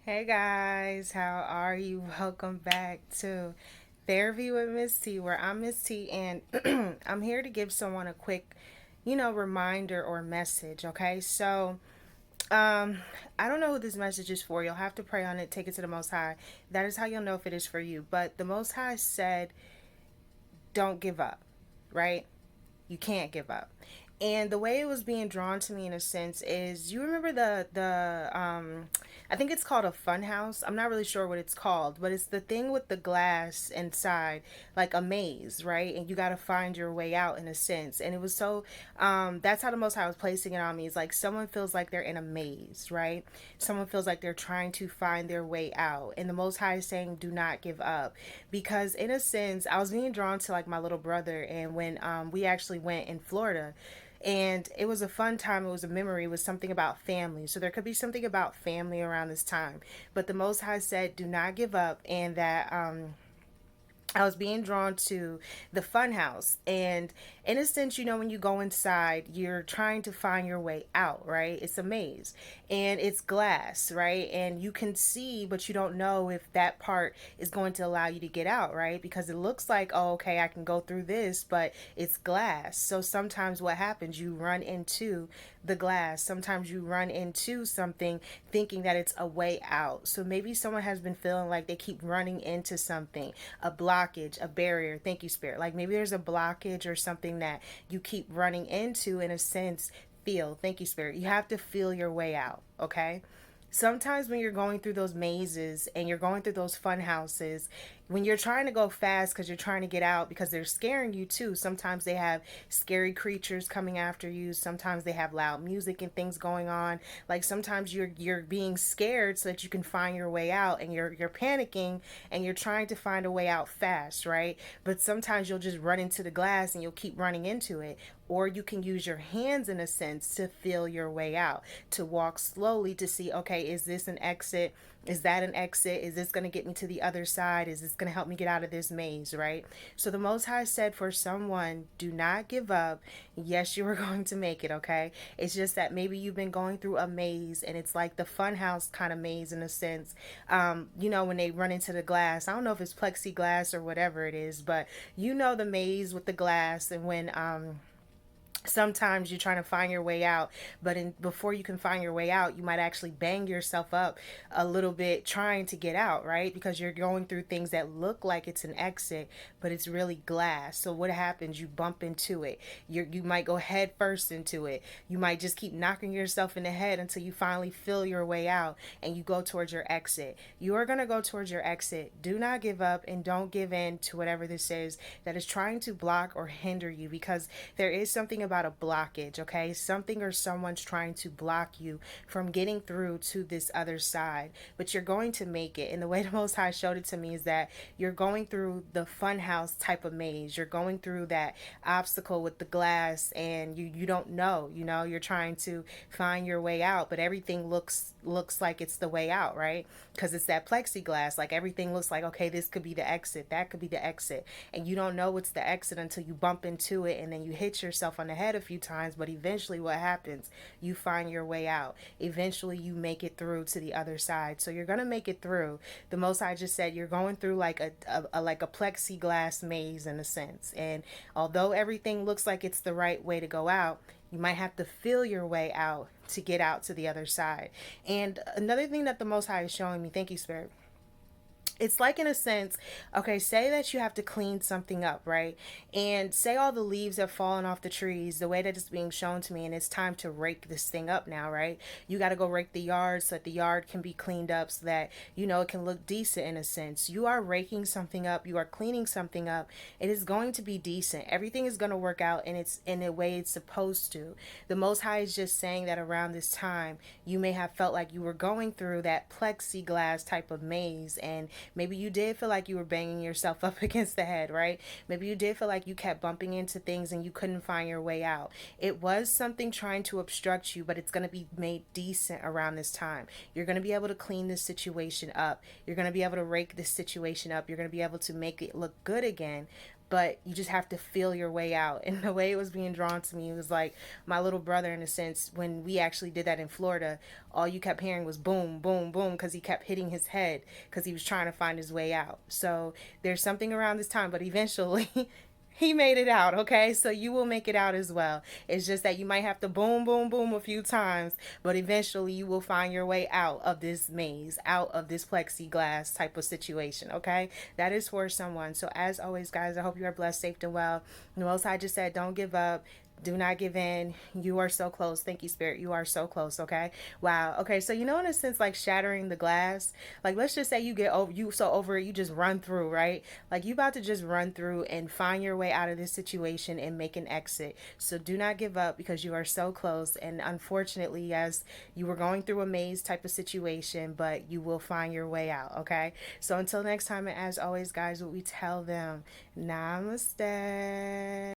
Hey guys, how are you? Welcome back to Therapy with Miss T, where I'm Miss T, and I'm here to give someone a quick, reminder or message. Okay, so I don't know who this message is for. You'll have to pray on it, take it to the Most High. That is how you'll know if it is for you. But the Most High said, "Don't give up." Right? You can't give up. And the way it was being drawn to me in a sense is, you remember the I think it's called a fun house. I'm not really sure what it's called, but it's the thing with the glass inside, like a maze, right? And you got to find your way out in a sense. And it was so that's how the Most High was placing it on me. It's like someone feels like they're in a maze, right? Someone feels like they're trying to find their way out. And the Most High is saying, do not give up. Because in a sense, I was being drawn to like my little brother, and when we actually went in Florida, and it was a fun time. It was a memory. It was something about family. So there could be something about family around this time. But the Most High said, do not give up. And that I was being drawn to the fun house. And in a sense, when you go inside, you're trying to find your way out, right? It's a maze and it's glass, right? And you can see, but you don't know if that part is going to allow you to get out, right? Because it looks like, oh, okay, I can go through this, but it's glass. So sometimes what happens, you run into the glass. Sometimes you run into something thinking that it's a way out. So maybe someone has been feeling like they keep running into something, a blockage, a barrier. Thank you, Spirit. Like maybe there's a blockage or something that you keep running into in a sense. Thank you, Spirit. You have to feel your way out, okay? Sometimes when you're going through those mazes and you're going through those fun houses, when you're trying to go fast because you're trying to get out, because they're scaring you too. Sometimes they have scary creatures coming after you. Sometimes they have loud music and things going on. Like sometimes you're being scared so that you can find your way out, and you're panicking and you're trying to find a way out fast, right? But sometimes you'll just run into the glass and you'll keep running into it. Or you can use your hands in a sense to feel your way out, to walk slowly to see, okay, is this an exit? Is that an exit? Is this going to get me to the other side? Is this going to help me get out of this maze, right? So the Most High said for someone, do not give up. Yes, you are going to make it, okay? It's just that maybe you've been going through a maze, and it's like the funhouse kind of maze in a sense. When they run into the glass, I don't know if it's plexiglass or whatever it is, but the maze with the glass, and when sometimes you're trying to find your way out, but before you can find your way out, you might actually bang yourself up a little bit trying to get out, right? Because you're going through things that look like it's an exit, but it's really glass. So what happens? You bump into it. You might go head first into it. You might just keep knocking yourself in the head until you finally feel your way out and you go towards your exit. You are going to go towards your exit. Do not give up, and don't give in to whatever this is that is trying to block or hinder you, because there is something about a blockage, okay? Something or someone's trying to block you from getting through to this other side, but you're going to make it. And the way the Most High showed it to me is that you're going through the funhouse type of maze. You're going through that obstacle with the glass, and you don't know, you're trying to find your way out, but everything looks like it's the way out, right? Because it's that plexiglass. Like everything looks like, okay, this could be the exit, that could be the exit, and you don't know what's the exit until you bump into it, and then you hit yourself on the head a few times. But eventually what happens, you find your way out. Eventually you make it through to the other side. So you're gonna make it through. The Most High just said you're going through like a plexiglass maze in a sense, and although everything looks like it's the right way to go out, you might have to feel your way out to get out to the other side. And another thing that the Most High is showing me, thank you, Spirit, it's like in a sense, okay, say that you have to clean something up, right? And say all the leaves have fallen off the trees the way that it's being shown to me, and it's time to rake this thing up now, right? You got to go rake the yard so that the yard can be cleaned up, so that it can look decent in a sense. You are raking something up, you are cleaning something up. It is going to be decent. Everything is going to work out, and it's in the way it's supposed to. The Most High is just saying that around this time you may have felt like you were going through that plexiglass type of maze, and maybe you did feel like you were banging yourself up against the head, right? Maybe you did feel like you kept bumping into things and you couldn't find your way out. It was something trying to obstruct you, but it's going to be made decent around this time. You're going to be able to clean this situation up. You're going to be able to rake this situation up. You're going to be able to make it look good again. but you just have to feel your way out. And the way it was being drawn to me, it was like my little brother, in a sense. When we actually did that in Florida, all you kept hearing was boom, boom, boom, because he kept hitting his head because he was trying to find his way out. So there's something around this time, but eventually he made it out, okay? So you will make it out as well. It's just that you might have to boom, boom, boom a few times, but eventually you will find your way out of this maze, out of this plexiglass type of situation, okay? That is for someone. So as always, guys, I hope you are blessed, safe, and well. The Most High just said, don't give up. Do not give in. You are so close. Thank you, Spirit. You are so close, okay? Wow. Okay, so in a sense, like shattering the glass, like let's just say you so over it, you just run through, right? Like you about to just run through and find your way out of this situation and make an exit. So do not give up because you are so close. And unfortunately, yes, you were going through a maze type of situation, but you will find your way out, okay? So until next time, and as always, guys, what we tell them, namaste.